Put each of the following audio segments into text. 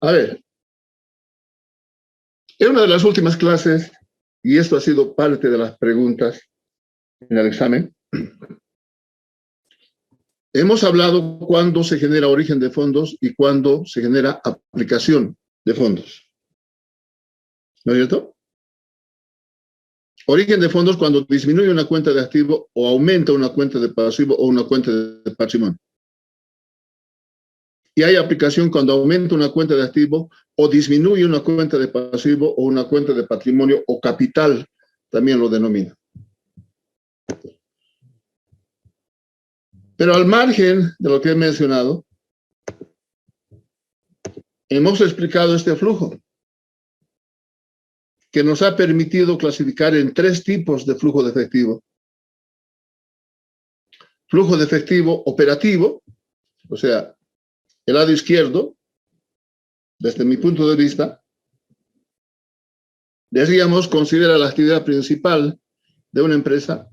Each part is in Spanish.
A ver, en una de las últimas clases, y esto ha sido parte de las preguntas en el examen, hemos hablado cuándo se genera origen de fondos y cuándo se genera aplicación de fondos. ¿No es cierto? Origen de fondos cuando disminuye una cuenta de activo o aumenta una cuenta de pasivo o una cuenta de patrimonio. Y hay aplicación cuando aumenta una cuenta de activo o disminuye una cuenta de pasivo o una cuenta de patrimonio o capital, también lo denomina. Pero al margen de lo que he mencionado, hemos explicado este flujo que nos ha permitido clasificar en 3 tipos de flujo de efectivo. Flujo de efectivo operativo, o sea, el lado izquierdo, desde mi punto de vista, decíamos, considera la actividad principal de una empresa.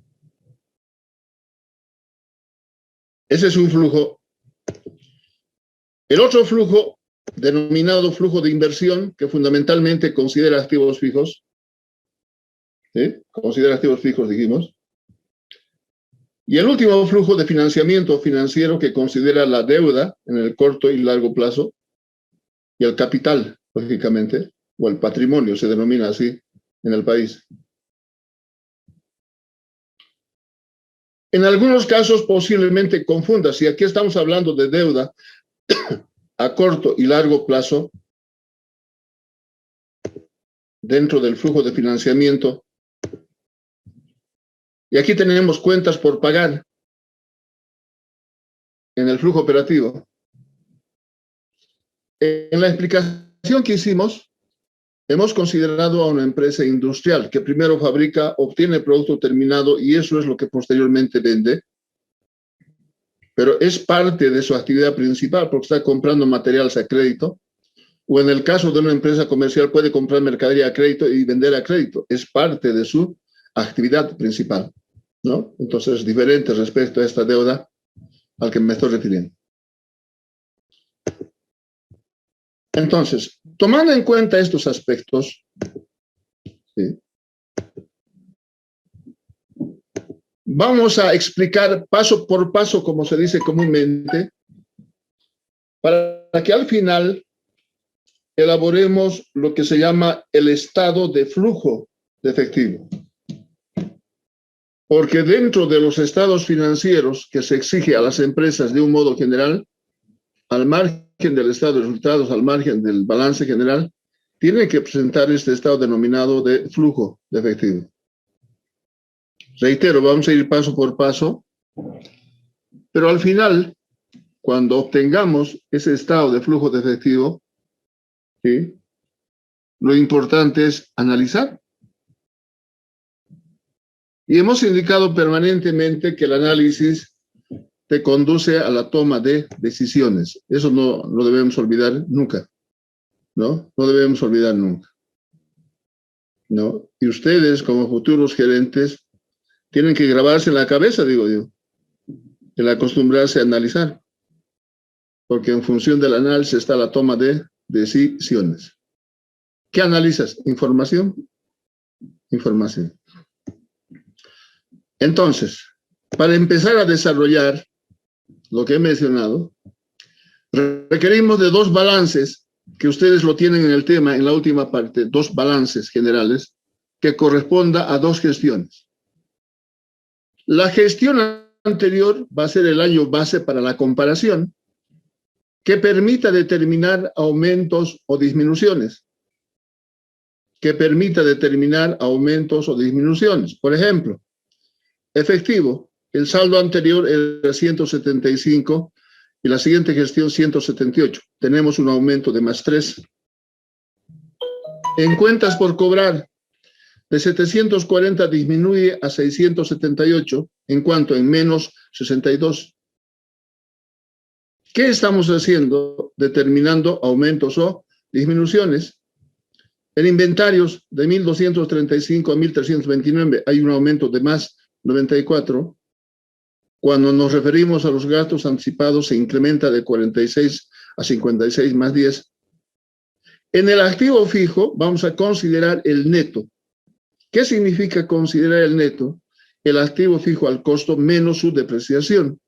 Ese es un flujo. El otro flujo, denominado flujo de inversión, que fundamentalmente considera activos fijos, ¿sí? Considera activos fijos, dijimos. Y el último flujo de financiamiento financiero, que considera la deuda en el corto y largo plazo, y el capital, lógicamente, o el patrimonio, se denomina así en el país. En algunos casos posiblemente confunda, si aquí estamos hablando de deuda a corto y largo plazo, dentro del flujo de financiamiento, y aquí tenemos cuentas por pagar en el flujo operativo. En la explicación que hicimos, hemos considerado a una empresa industrial que primero fabrica, obtiene el producto terminado y eso es lo que posteriormente vende, pero es parte de su actividad principal porque está comprando materiales a crédito, o en el caso de una empresa comercial puede comprar mercadería a crédito y vender a crédito, es parte de su actividad principal, ¿no? Entonces es diferente respecto a esta deuda al que me estoy refiriendo. Entonces, tomando en cuenta estos aspectos, ¿sí?, vamos a explicar paso por paso, como se dice comúnmente, para que al final elaboremos lo que se llama el estado de flujo de efectivo. Porque dentro de los estados financieros que se exige a las empresas de un modo general, al margen del estado de resultados, al margen del balance general, tienen que presentar este estado denominado de flujo de efectivo. Reitero, vamos a ir paso por paso, pero al final, cuando obtengamos ese estado de flujo de efectivo, ¿sí?, lo importante es analizar. Y hemos indicado permanentemente que el análisis te conduce a la toma de decisiones. Eso no lo debemos olvidar nunca, ¿no? No debemos olvidar nunca, ¿no? Y ustedes, como futuros gerentes, tienen que grabarse en la cabeza, digo yo, el acostumbrarse a analizar, porque en función del análisis está la toma de decisiones. ¿Qué analizas? Información. Información. Entonces, para empezar a desarrollar lo que he mencionado, requerimos de 2 balances, que ustedes lo tienen en el tema, en la última parte, 2 balances generales, que corresponda a 2 gestiones. La gestión anterior va a ser el año base para la comparación, que permita determinar aumentos o disminuciones. Por ejemplo, efectivo, el saldo anterior era 175 y la siguiente gestión 178. Tenemos un aumento de +3. En cuentas por cobrar, de 740 disminuye a 678, en cuanto en -62. ¿Qué estamos haciendo? Determinando aumentos o disminuciones. En inventarios, de 1.235 a 1.329, hay un aumento de +94. Cuando nos referimos a los gastos anticipados, se incrementa de 46 a 56 +10. En el activo fijo vamos a considerar el neto. ¿Qué significa considerar el neto? El activo fijo al costo menos su depreciación.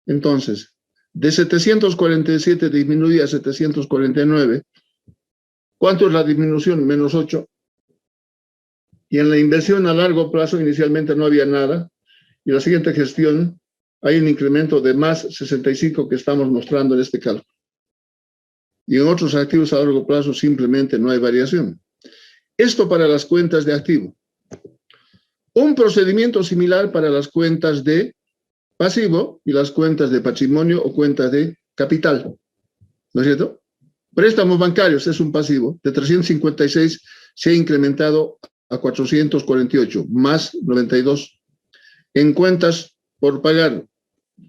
Entonces, de 747 disminuye a 749. ¿Cuánto es la disminución? Menos 8. Y en la inversión a largo plazo inicialmente no había nada. Y la siguiente gestión hay un incremento de más 65 que estamos mostrando en este cálculo. Y en otros activos a largo plazo simplemente no hay variación. Esto para las cuentas de activo. Un procedimiento similar para las cuentas de pasivo y las cuentas de patrimonio o cuentas de capital. ¿No es cierto? Préstamos bancarios es un pasivo. De 356 se ha incrementado a 448, más 92. En cuentas por pagar,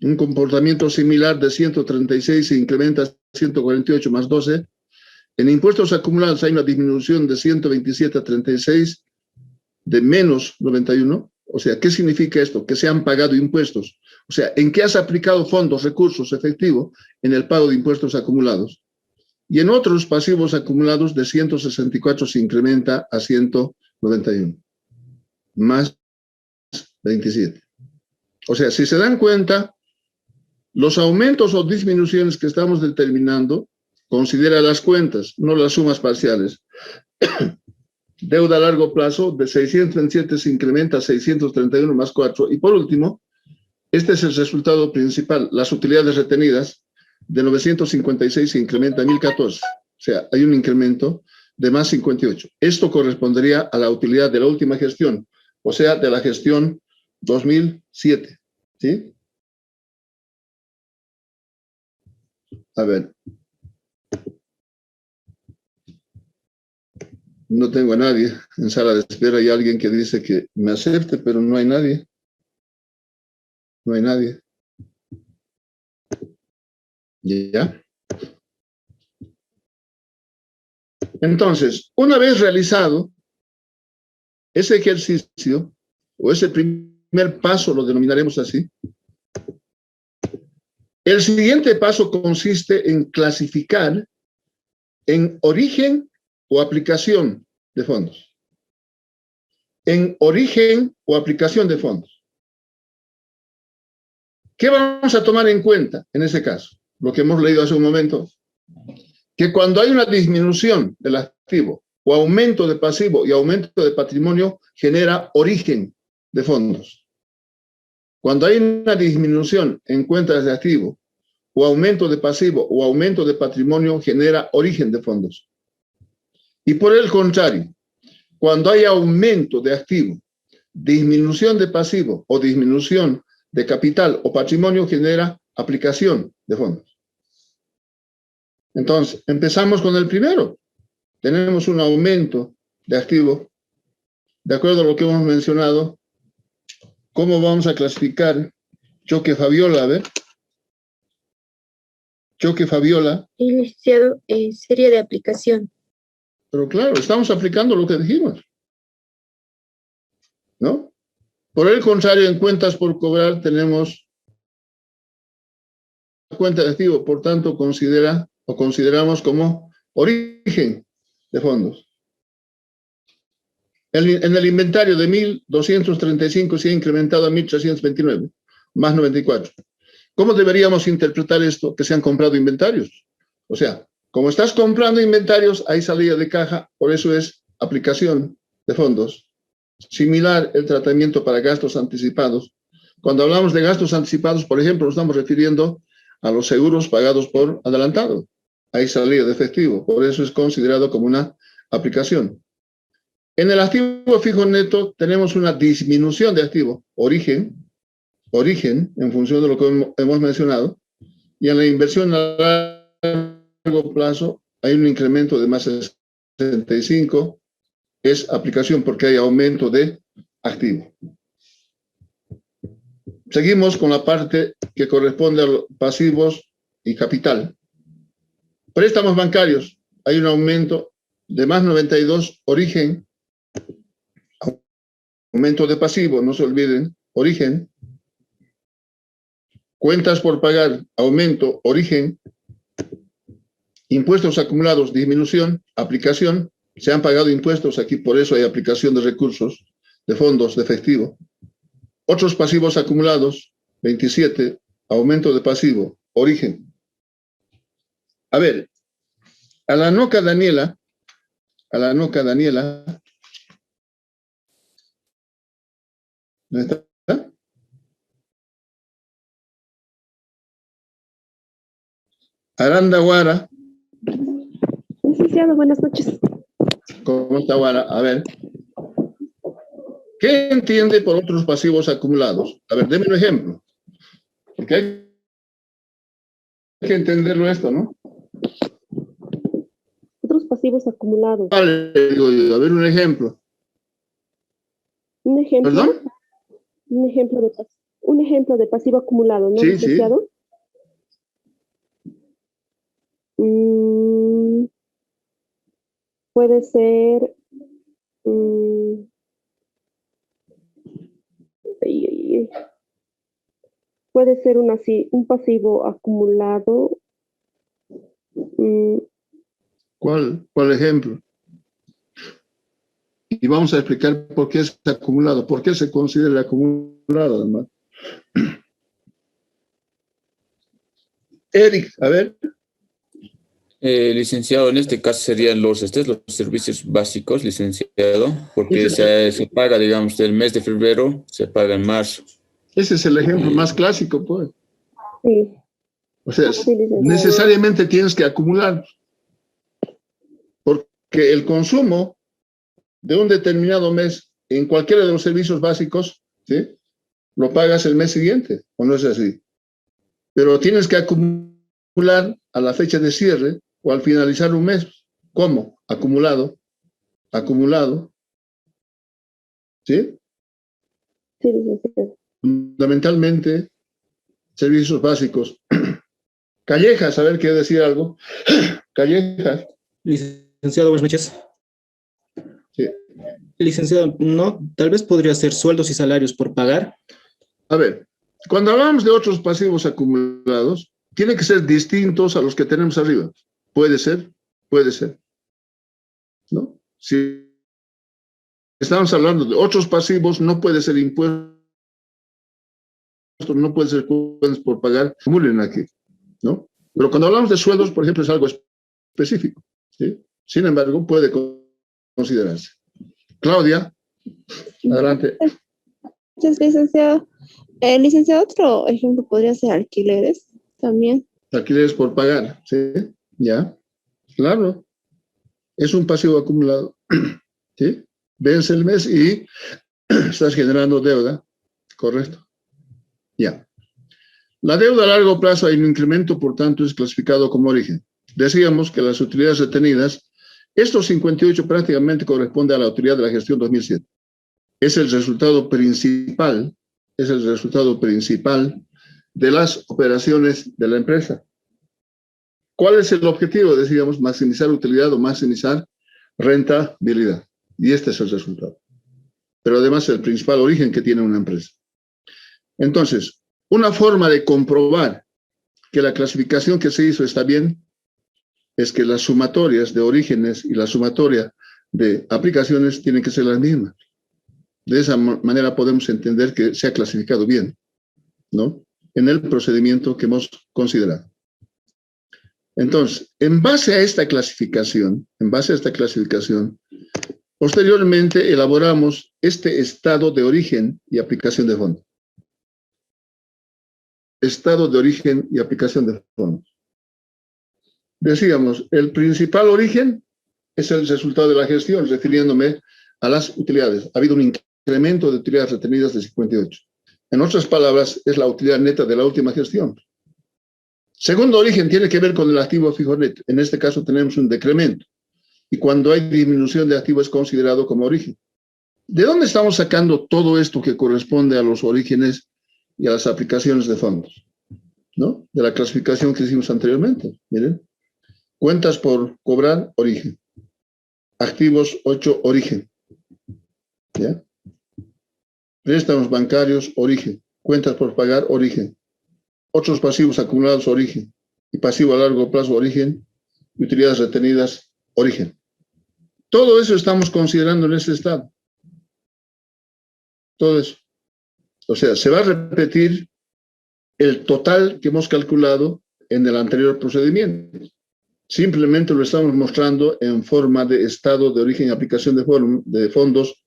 un comportamiento similar de 136 se incrementa a 148 más 12. En impuestos acumulados hay una disminución de 127 a 36, de menos 91. O sea, ¿qué significa esto? Que se han pagado impuestos. O sea, ¿en qué has aplicado fondos, recursos, efectivo? En el pago de impuestos acumulados. Y en otros pasivos acumulados de 164 se incrementa a 191, más 27. O sea, si se dan cuenta, los aumentos o disminuciones que estamos determinando, considera las cuentas, no las sumas parciales. Deuda a largo plazo de 627 se incrementa a 631 más 4. Y por último, este es el resultado principal, las utilidades retenidas de 956 se incrementa a 1014. O sea, hay un incremento de más 58. Esto correspondería a la utilidad de la última gestión, o sea, de la gestión 2007. ¿Sí? A ver. No tengo a nadie en sala de espera. Hay alguien que dice que me acepte, pero no hay nadie. No hay nadie. ¿Ya? Entonces, una vez realizado ese ejercicio, o ese primer paso, lo denominaremos así, el siguiente paso consiste en clasificar en origen o aplicación de fondos. En origen o aplicación de fondos. ¿Qué vamos a tomar en cuenta en ese caso? Lo que hemos leído hace un momento, que cuando hay una disminución del activo o aumento de pasivo y aumento de patrimonio, genera origen de fondos. Cuando hay una disminución en cuentas de activo o aumento de pasivo o aumento de patrimonio, genera origen de fondos. Y por el contrario, cuando hay aumento de activo, disminución de pasivo o disminución de capital o patrimonio, genera aplicación de fondos. Entonces, empezamos con el primero. Tenemos un aumento de activo. De acuerdo a lo que hemos mencionado, ¿cómo vamos a clasificar choque Fabiola? A ver. Choque Fabiola. Iniciado serie de aplicación. Pero claro, estamos aplicando lo que dijimos, ¿no? Por el contrario, en cuentas por cobrar tenemos cuenta de activo, por tanto, consideramos como origen de fondos. En el inventario de 1.235 se ha incrementado a 1.329, más 94. ¿Cómo deberíamos interpretar esto? Que se han comprado inventarios. O sea, como estás comprando inventarios, hay salida de caja, por eso es aplicación de fondos. Similar el tratamiento para gastos anticipados. Cuando hablamos de gastos anticipados, por ejemplo, nos estamos refiriendo a los seguros pagados por adelantado. Hay salida de efectivo, por eso es considerado como una aplicación. En el activo fijo neto tenemos una disminución de activo, origen, en función de lo que hemos mencionado, y en la inversión a largo plazo hay un incremento de más 65, es aplicación porque hay aumento de activo. Seguimos con la parte que corresponde a los pasivos y capital. Préstamos bancarios, hay un aumento de más 92, origen, aumento de pasivo, no se olviden, origen. Cuentas por pagar, aumento, origen. Impuestos acumulados, disminución, aplicación. Se han pagado impuestos aquí, por eso hay aplicación de recursos, de fondos, de efectivo. Otros pasivos acumulados, 27, aumento de pasivo, origen. A ver, a la noca Daniela, ¿dónde está? Aranda Guara. Licenciado, buenas noches. ¿Cómo está Guara? A ver. ¿Qué entiende por otros pasivos acumulados? A ver, deme un ejemplo. Porque hay que entenderlo esto, ¿no? Otros pasivos acumulados. Vale, digo yo, a ver un ejemplo. Un ejemplo. ¿Perdón? Un ejemplo de pasivo acumulado, ¿no, Sí, licenciado? Puede ser. Puede ser un pasivo acumulado. ¿Cuál ejemplo? Y vamos a explicar por qué es acumulado, por qué se considera acumulado, además. Eric, a ver. Licenciado, en este caso serían los servicios básicos, licenciado, porque se paga, digamos, del mes de febrero, se paga en marzo. Ese es el ejemplo más clásico, pues. Sí. O sea, Sí, necesariamente tienes que acumular, porque el consumo de un determinado mes en cualquiera de los servicios básicos, ¿sí?, lo pagas el mes siguiente, ¿o no es así? Pero tienes que acumular a la fecha de cierre o al finalizar un mes. ¿Cómo? Acumulado. ¿Sí? Sí, licenciado. Fundamentalmente, servicios básicos. Callejas, a ver, ¿quiere decir algo? Callejas. Licenciado, buenas noches. Sí. Licenciado, no, tal vez podría ser sueldos y salarios por pagar. A ver, cuando hablamos de otros pasivos acumulados, tienen que ser distintos a los que tenemos arriba. Puede ser. ¿No? Si estamos hablando de otros pasivos, no puede ser impuestos, no puede ser cuentas por pagar, acumulen aquí, ¿no? Pero cuando hablamos de sueldos, por ejemplo, es algo específico, ¿sí? Sin embargo, puede considerarse. Claudia, adelante. Gracias, licenciado. Licenciado, otro ejemplo podría ser alquileres también. Alquileres por pagar, ¿sí? Ya, claro. Es un pasivo acumulado, ¿sí? Vence el mes y estás generando deuda, correcto. Ya. La deuda a largo plazo hay un incremento, por tanto, es clasificado como origen. Decíamos que las utilidades retenidas, estos 58 prácticamente corresponde a la utilidad de la gestión 2007. Es el resultado principal de las operaciones de la empresa. ¿Cuál es el objetivo? Decíamos, maximizar utilidad o maximizar rentabilidad. Y este es el resultado. Pero además el principal origen que tiene una empresa. Entonces, una forma de comprobar que la clasificación que se hizo está bien es que las sumatorias de orígenes y la sumatoria de aplicaciones tienen que ser las mismas. De esa manera podemos entender que se ha clasificado bien, ¿no?, en el procedimiento que hemos considerado. Entonces, en base a esta clasificación, posteriormente elaboramos este estado de origen y aplicación de fondos. Estado de origen y aplicación de fondos. Decíamos, el principal origen es el resultado de la gestión, refiriéndome a las utilidades. Ha habido un incremento de utilidades retenidas de 58. En otras palabras, es la utilidad neta de la última gestión. Segundo origen tiene que ver con el activo fijo neto. En este caso tenemos un decremento. Y cuando hay disminución de activo es considerado como origen. ¿De dónde estamos sacando todo esto que corresponde a los orígenes y a las aplicaciones de fondos? ¿No? De la clasificación que hicimos anteriormente. Miren. Cuentas por cobrar, origen. Activos 8, origen. ¿Ya? Préstamos bancarios, origen. Cuentas por pagar, origen. Otros pasivos acumulados, origen. Y pasivo a largo plazo, origen. y utilidades retenidas origen. Todo eso estamos considerando en este estado. Todo eso. O sea, se va a repetir el total que hemos calculado en el anterior procedimiento. Simplemente lo estamos mostrando en forma de estado de origen y aplicación de fondos,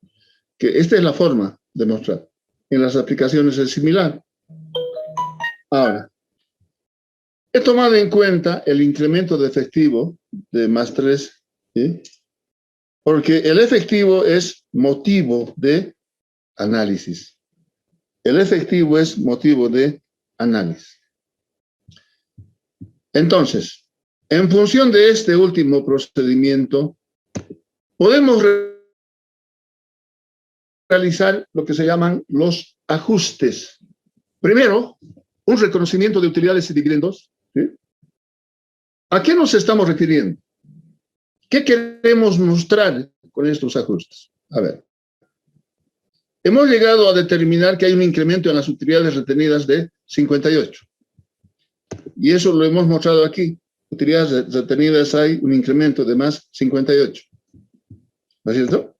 que esta es la forma de mostrar. En las aplicaciones es similar. Ahora, he tomado en cuenta el incremento de efectivo de más 3, ¿sí? Porque el efectivo es motivo de análisis. El efectivo es motivo de análisis. Entonces, en función de este último procedimiento, podemos realizar lo que se llaman los ajustes. Primero, un reconocimiento de utilidades y dividendos, ¿sí? ¿A qué nos estamos refiriendo? ¿Qué queremos mostrar con estos ajustes? A ver. Hemos llegado a determinar que hay un incremento en las utilidades retenidas de 58. Y eso lo hemos mostrado aquí. Utilidades retenidas hay un incremento de más 58. ¿No es cierto?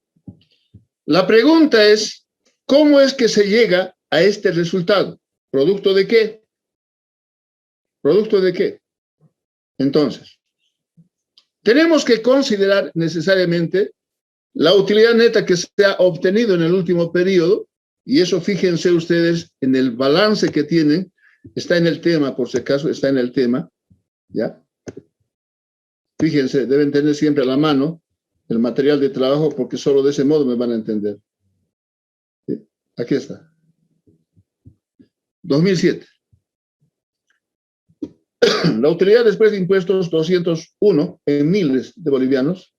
La pregunta es, ¿cómo es que se llega a este resultado? ¿Producto de qué? ¿Producto de qué? Entonces, tenemos que considerar necesariamente la utilidad neta que se ha obtenido en el último periodo, y eso fíjense ustedes en el balance que tienen, está en el tema, por si acaso, está en el tema, ¿ya? Fíjense, deben tener siempre a la mano el material de trabajo, porque solo de ese modo me van a entender. ¿Sí? Aquí está. 2007. La utilidad después de impuestos, 201 en miles de bolivianos,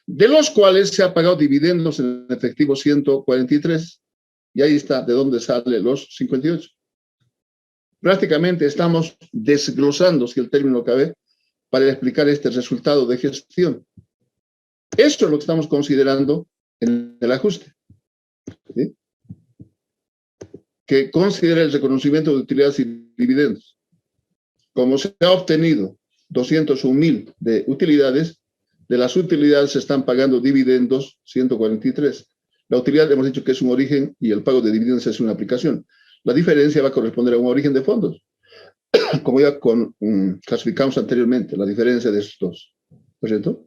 de los cuales se ha pagado dividendos en efectivo 143, y ahí está de dónde salen los 58. Prácticamente estamos desglosando, si el término cabe, para explicar este resultado de gestión. Esto es lo que estamos considerando en el ajuste, ¿sí? Que considera el reconocimiento de utilidades y dividendos. Como se ha obtenido 201.000 de utilidades, de las utilidades se están pagando dividendos 143. La utilidad hemos dicho que es un origen y el pago de dividendos es una aplicación. La diferencia va a corresponder a un origen de fondos, como ya clasificamos anteriormente, la diferencia de estos dos. ¿No es cierto?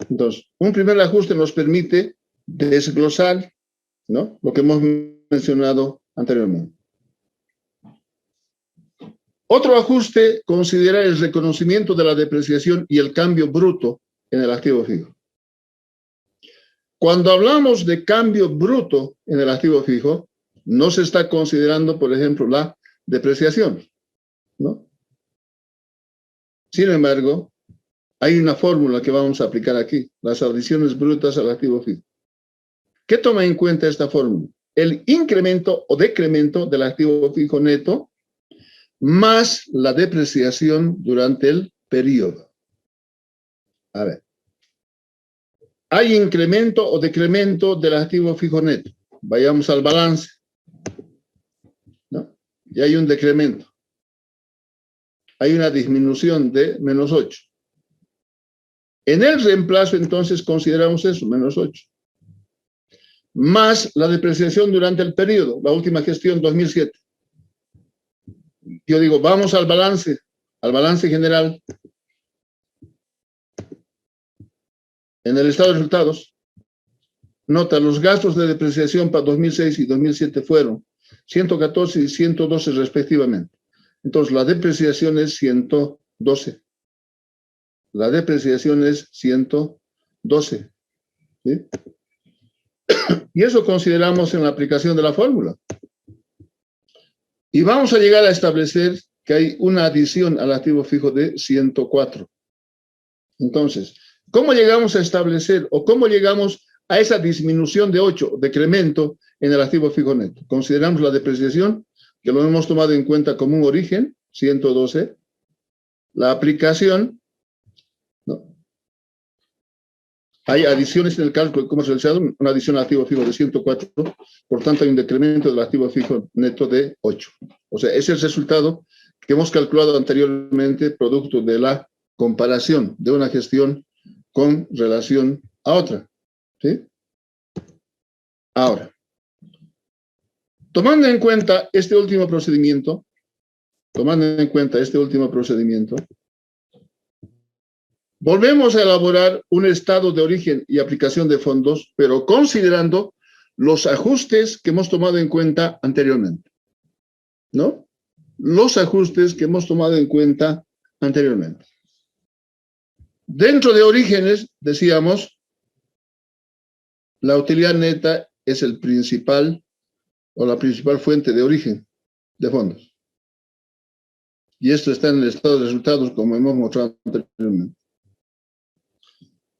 Entonces, un primer ajuste nos permite desglosar, ¿no?, lo que hemos mencionado anteriormente. Otro ajuste considera el reconocimiento de la depreciación y el cambio bruto en el activo fijo. Cuando hablamos de cambio bruto en el activo fijo, no se está considerando, por ejemplo, la depreciación, ¿no? Sin embargo, hay una fórmula que vamos a aplicar aquí, las adiciones brutas al activo fijo. ¿Qué toma en cuenta esta fórmula? El incremento o decremento del activo fijo neto más la depreciación durante el periodo. A ver. Hay incremento o decremento del activo fijo neto. Vayamos al balance, ¿no? Y hay un decremento. Hay una disminución de menos 8. En el reemplazo, entonces, consideramos eso, menos 8. Más la depreciación durante el periodo, la última gestión, 2007. Yo digo, vamos al balance general. En el estado de resultados, nota, los gastos de depreciación para 2006 y 2007 fueron 114 y 112 respectivamente. Entonces, la depreciación es 112. La depreciación es 112. ¿Sí? Y eso consideramos en la aplicación de la fórmula. Y vamos a llegar a establecer que hay una adición al activo fijo de 104. Entonces, ¿cómo llegamos a establecer o cómo llegamos a esa disminución de 8, decremento en el activo fijo neto? Consideramos la depreciación, que lo hemos tomado en cuenta como un origen, 112. La aplicación, ¿no? Hay adiciones en el cálculo que hemos realizado, una adición al activo fijo de 104, por tanto hay un decremento del activo fijo neto de 8. O sea, ese es el resultado que hemos calculado anteriormente, producto de la comparación de una gestión con relación a otra. ¿Sí? Ahora, tomando en cuenta este último procedimiento, volvemos a elaborar un estado de origen y aplicación de fondos, pero considerando los ajustes que hemos tomado en cuenta anteriormente, ¿no? Los ajustes que hemos tomado en cuenta anteriormente. Dentro de orígenes, decíamos, la utilidad neta es el principal o la principal fuente de origen de fondos. Y esto está en el estado de resultados, como hemos mostrado anteriormente.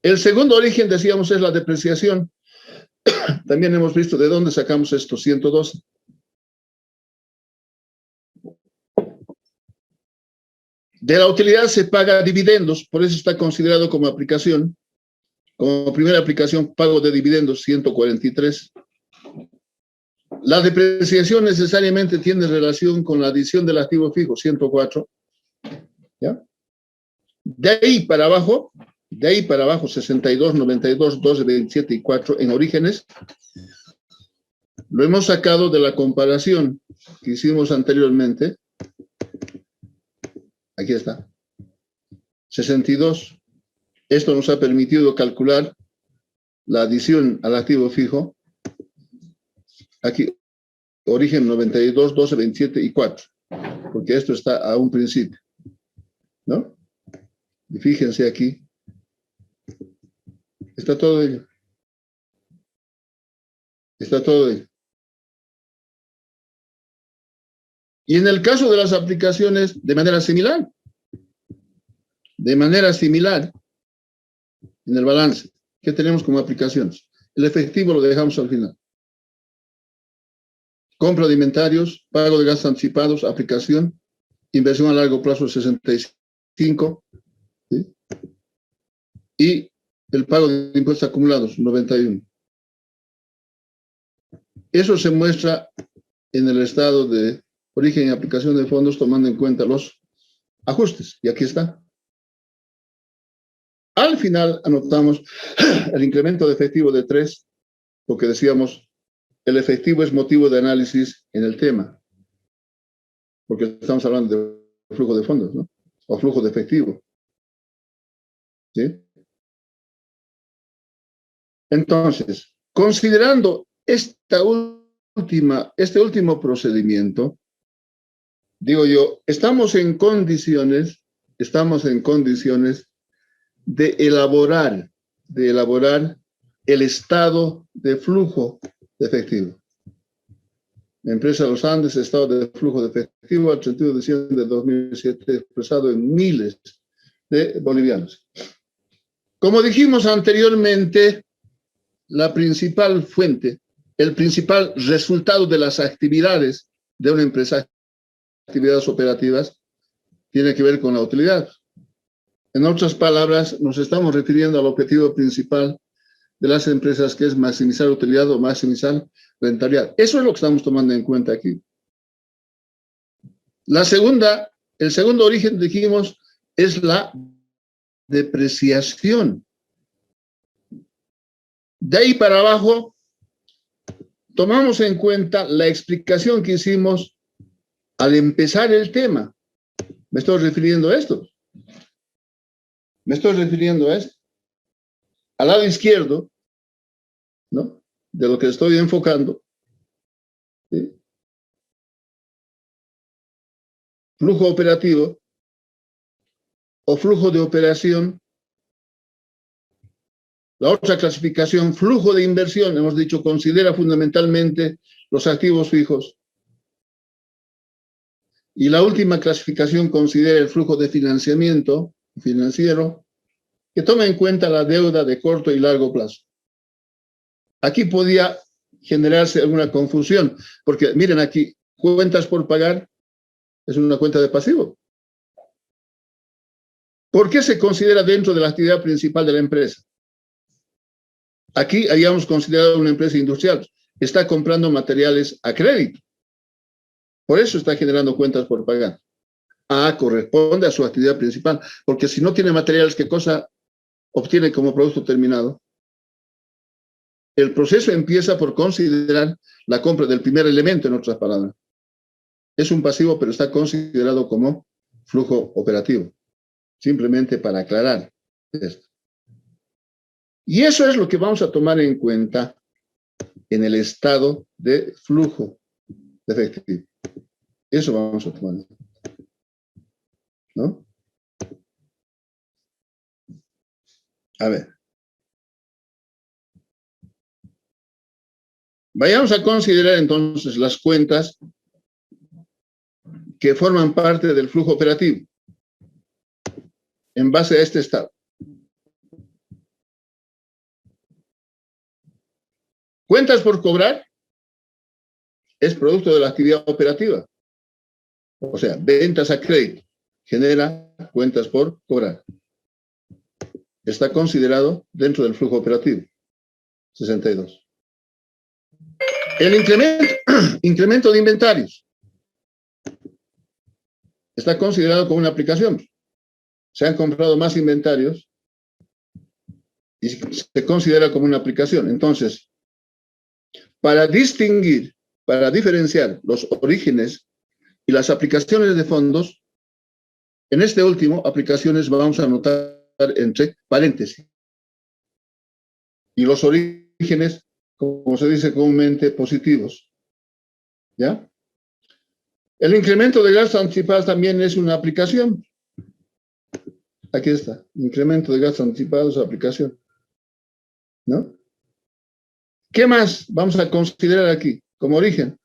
El segundo origen, decíamos, es la depreciación. También hemos visto de dónde sacamos estos 112. De la utilidad se paga dividendos, por eso está considerado como aplicación. Como primera aplicación, pago de dividendos, 143. La depreciación necesariamente tiene relación con la adición del activo fijo, 104. ¿Ya? De ahí para abajo, 62, 92, 12, 27 y 4 en orígenes, lo hemos sacado de la comparación que hicimos anteriormente. Aquí está. 62. Esto nos ha permitido calcular la adición al activo fijo. Aquí, origen 92, 12, 27 y 4. Porque esto está a un principio. ¿No? Y fíjense aquí. Está todo ello. Está todo ello. Y en el caso de las aplicaciones, de manera similar. De manera similar, en el balance, ¿qué tenemos como aplicaciones? El efectivo lo dejamos al final. Compra de inventarios, pago de gastos anticipados, aplicación, inversión a largo plazo de 65, ¿sí? Y el pago de impuestos acumulados, 91. Eso se muestra en el estado de origen y aplicación de fondos, tomando en cuenta los ajustes. Y aquí está. Al final anotamos el incremento de efectivo de 3, porque decíamos, el efectivo es motivo de análisis en el tema, porque estamos hablando de flujo de fondos, ¿no? O flujo de efectivo. ¿Sí? Entonces, considerando este último procedimiento, digo yo, estamos en condiciones de elaborar el estado de flujo de efectivo. La empresa Los Andes, estado de flujo de efectivo al 31 de diciembre de 2007, expresado en miles de bolivianos. Como dijimos anteriormente, la principal fuente, el principal resultado de las actividades de una empresa, actividades operativas, tiene que ver con la utilidad. En otras palabras, nos estamos refiriendo al objetivo principal de las empresas, que es maximizar utilidad o maximizar rentabilidad. Eso es lo que estamos tomando en cuenta aquí. El segundo origen, dijimos, es la depreciación. De ahí para abajo, tomamos en cuenta la explicación que hicimos al empezar el tema. Me estoy refiriendo a esto. Al lado izquierdo, ¿no? De lo que estoy enfocando. ¿Sí? Flujo operativo o flujo de operación. La otra clasificación, flujo de inversión, hemos dicho, considera fundamentalmente los activos fijos. Y la última clasificación considera el flujo de financiamiento financiero, que toma en cuenta la deuda de corto y largo plazo. Aquí podía generarse alguna confusión, porque miren aquí, cuentas por pagar es una cuenta de pasivo. ¿Por qué se considera dentro de la actividad principal de la empresa? Aquí habíamos considerado una empresa industrial. Está comprando materiales a crédito. Por eso está generando cuentas por pagar. corresponde a su actividad principal, porque si no tiene materiales, ¿qué cosa obtiene como producto terminado? El proceso empieza por considerar la compra del primer elemento, en otras palabras. Es un pasivo, pero está considerado como flujo operativo. Simplemente para aclarar esto. Y eso es lo que vamos a tomar en cuenta en el estado de flujo de efectivo. Eso vamos a tomar en cuenta, ¿no? A ver. Vayamos a considerar entonces las cuentas que forman parte del flujo operativo en base a este estado. Cuentas por cobrar es producto de la actividad operativa. O sea, ventas a crédito genera cuentas por cobrar. Está considerado dentro del flujo operativo. 62. El incremento de inventarios está considerado como una aplicación. Se han comprado más inventarios y se considera como una aplicación. Entonces, para distinguir, para diferenciar los orígenes y las aplicaciones de fondos, en este último, aplicaciones vamos a anotar entre paréntesis. Y los orígenes, como se dice comúnmente, positivos. ¿Ya? El incremento de gastos anticipados también es una aplicación. Aquí está, incremento de gastos anticipados, aplicación. ¿No? ¿Qué más vamos a considerar aquí como origen?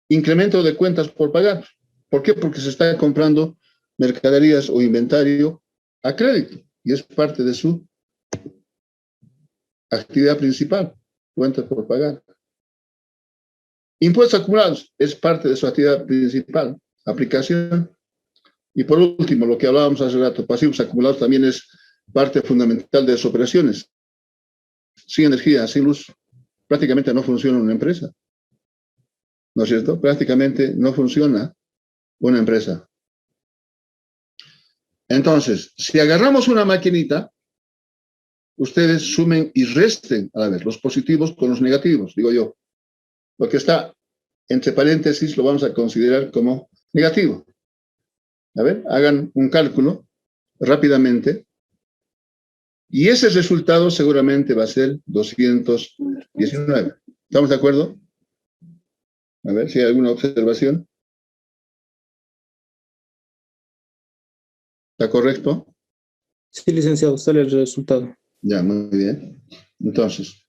Incremento de cuentas por pagar. ¿Por qué? Porque se está comprando mercaderías o inventario a crédito y es parte de su actividad principal, cuentas por pagar. Impuestos acumulados es parte de su actividad principal, aplicación. Y por último, lo que hablábamos hace rato, pasivos acumulados también es parte fundamental de las operaciones. Sin energía, sin luz, prácticamente no funciona una empresa. ¿No es cierto? Prácticamente no funciona una empresa. Entonces, si agarramos una maquinita, ustedes sumen y resten, a ver, los positivos con los negativos, digo yo. Lo que está entre paréntesis lo vamos a considerar como negativo. A ver, hagan un cálculo rápidamente. Y ese resultado seguramente va a ser 219. ¿Estamos de acuerdo? A ver si hay alguna observación. ¿Está correcto? Sí, licenciado, sale el resultado. Ya, muy bien. Entonces,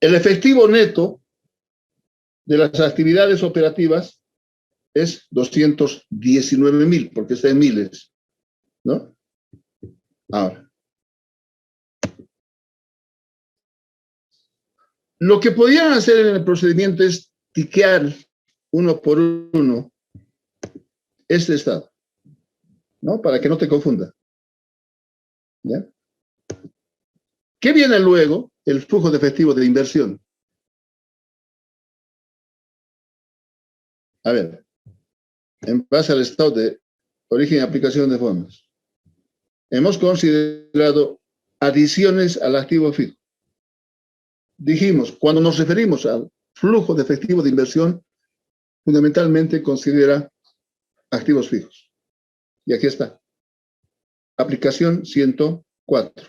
el efectivo neto de las actividades operativas es 219,000, porque está en miles, ¿no? Ahora, lo que podían hacer en el procedimiento es tiquear uno por uno este estado, ¿no? Para que no te confunda. ¿Ya? ¿Qué viene luego? El flujo de efectivo de inversión. A ver, en base al estado de origen y aplicación de fondos, hemos considerado adiciones al activo fijo. Dijimos, cuando nos referimos al flujo de efectivo de inversión, fundamentalmente considera activos fijos. Y aquí está. Aplicación 104.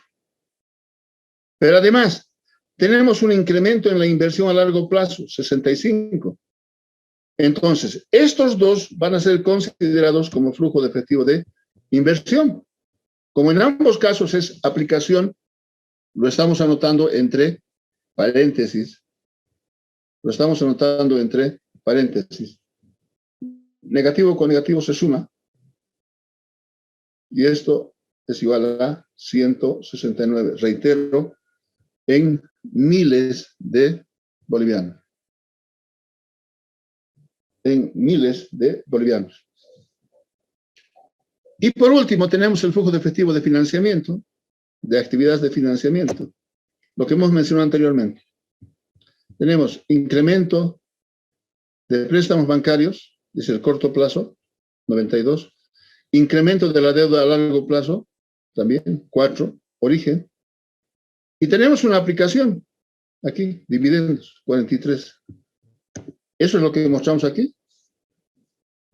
Pero además, tenemos un incremento en la inversión a largo plazo, 65. Entonces, estos dos van a ser considerados como flujo de efectivo de inversión. Como en ambos casos es aplicación, lo estamos anotando entre paréntesis. Lo estamos anotando entre paréntesis. Negativo con negativo se suma. Y esto es igual a 169. Reitero, en miles de bolivianos. En miles de bolivianos. Y por último, tenemos el flujo de efectivo de financiamiento, de actividades de financiamiento, lo que hemos mencionado anteriormente. Tenemos incremento de préstamos bancarios, es el corto plazo, 92, incremento de la deuda a largo plazo, también, 4, origen. Y tenemos una aplicación, aquí, dividendos, 43. Eso es lo que mostramos aquí.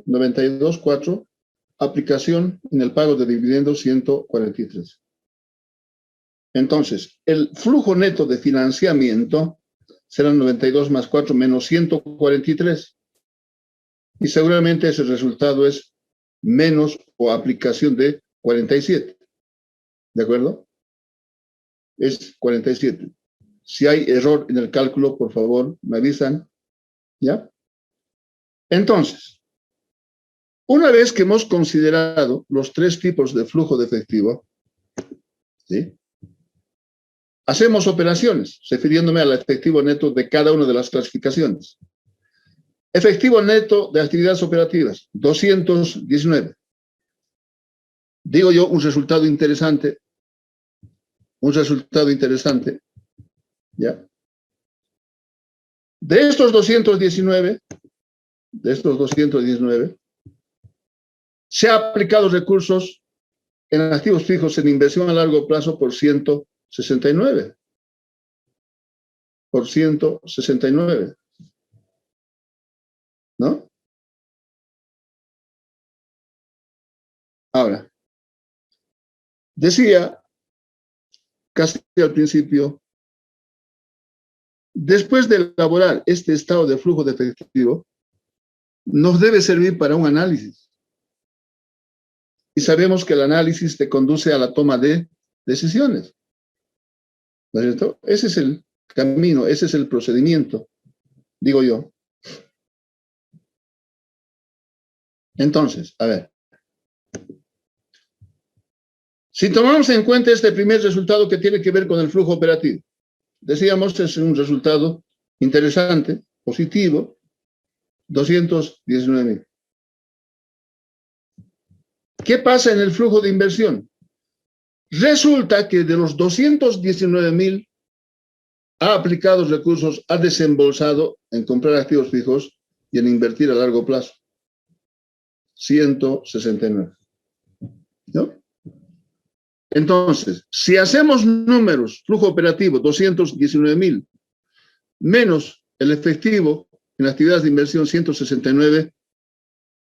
92.4, aplicación en el pago de dividendos 143. Entonces, el flujo neto de financiamiento será 92 más 4 menos 143. Y seguramente ese resultado es menos o aplicación de 47. ¿De acuerdo? Es 47. Si hay error en el cálculo, por favor, me avisan. ¿Ya? Entonces, una vez que hemos considerado los 3 tipos de flujo de efectivo, ¿sí?, hacemos operaciones, refiriéndome al efectivo neto de cada una de las clasificaciones. Efectivo neto de actividades operativas, 219. Digo yo, un resultado interesante, ¿ya? De estos 219, se ha aplicado recursos en activos fijos en inversión a largo plazo por 169. Por 169. ¿No? Ahora, decía casi al principio, después de elaborar este estado de flujo de efectivo, nos debe servir para un análisis. Y sabemos que el análisis te conduce a la toma de decisiones. ¿No es cierto? Ese es el camino, ese es el procedimiento, digo yo. Entonces, a ver. Si tomamos en cuenta este primer resultado que tiene que ver con el flujo operativo, decíamos, es un resultado interesante, positivo, 219.000. ¿Qué pasa en el flujo de inversión? Resulta que de los 219.000 ha aplicado recursos, ha desembolsado en comprar activos fijos y en invertir a largo plazo. 169. ¿No? Entonces, si hacemos números, flujo operativo, 219.000, menos el efectivo en actividades de inversión, 169,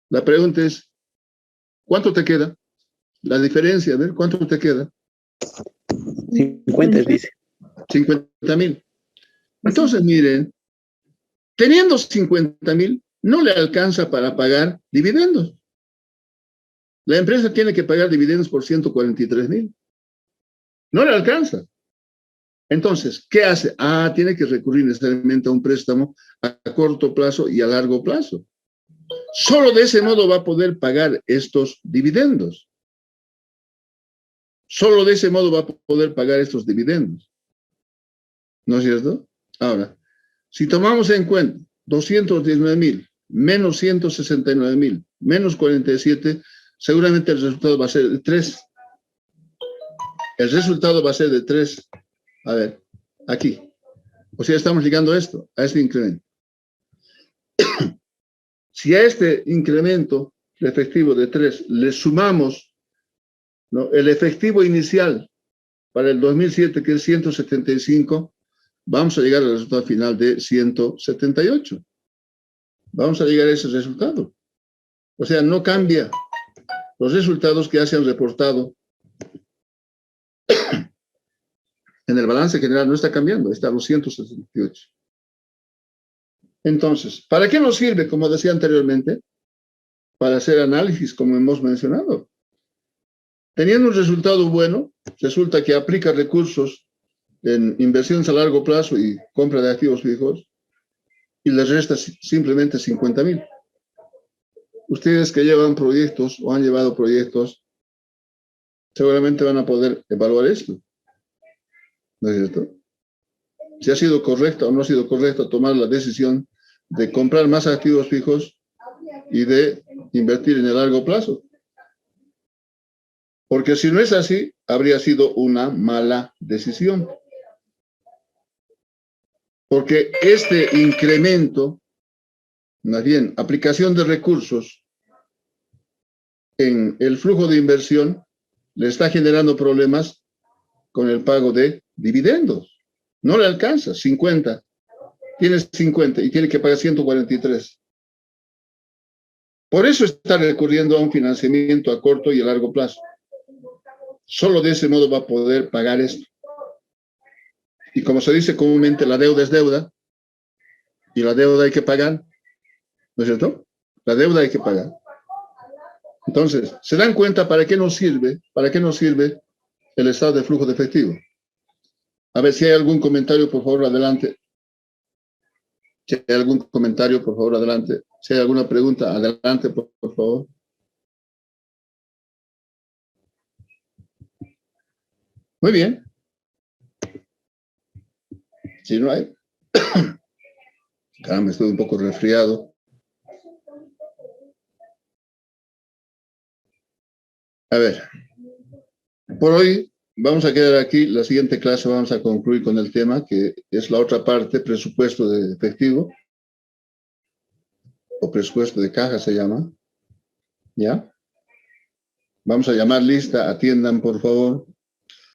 la pregunta es, ¿cuánto te queda? La diferencia, a ver, ¿cuánto te queda? 50, dice. 50.000. Entonces, miren, teniendo 50.000, no le alcanza para pagar dividendos. La empresa tiene que pagar dividendos por 143.000. No le alcanza. Entonces, ¿qué hace? Tiene que recurrir necesariamente a un préstamo a corto plazo y a largo plazo. Solo de ese modo va a poder pagar estos dividendos. Solo de ese modo va a poder pagar estos dividendos. ¿No es cierto? Ahora, si tomamos en cuenta 219.000 menos 169.000 menos 47, seguramente el resultado va a ser de 3. El resultado va a ser de 3. A ver, aquí. O sea, estamos llegando a esto, a este incremento. Si a este incremento de efectivo de 3 le sumamos, ¿no?, el efectivo inicial para el 2007, que es 175, vamos a llegar al resultado final de 178. Vamos a llegar a ese resultado. O sea, no cambia. Los resultados que ya se han reportado en el balance general no está cambiando, está a los 168. Entonces, ¿para qué nos sirve, como decía anteriormente? Para hacer análisis, como hemos mencionado. Teniendo un resultado bueno, resulta que aplica recursos en inversiones a largo plazo y compra de activos fijos, y les resta simplemente 50.000. Ustedes que llevan proyectos o han llevado proyectos, seguramente van a poder evaluar esto. ¿No es cierto? Si ha sido correcto o no ha sido correcto tomar la decisión de comprar más activos fijos y de invertir en el largo plazo. Porque si no es así, habría sido una mala decisión. Porque este incremento, más bien, aplicación de recursos en el flujo de inversión le está generando problemas con el pago de dividendos. No le alcanza, 50. Tiene 50 y tiene que pagar 143. Por eso está recurriendo a un financiamiento a corto y a largo plazo. Solo de ese modo va a poder pagar esto. Y como se dice comúnmente, la deuda es deuda y la deuda hay que pagar. ¿No es cierto? La deuda hay que pagar. Entonces, ¿se dan cuenta para qué nos sirve? ¿Para qué nos sirve el estado de flujo de efectivo? A ver si hay algún comentario, por favor, adelante. Si hay algún comentario, por favor, adelante. Si hay alguna pregunta, adelante, por favor. Muy bien. Si no hay. Caramba, estoy un poco resfriado. A ver. Por hoy vamos a quedar aquí. La siguiente clase vamos a concluir con el tema, que es la otra parte, presupuesto de efectivo. O presupuesto de caja se llama. ¿Ya? Vamos a llamar lista. Atiendan, por favor.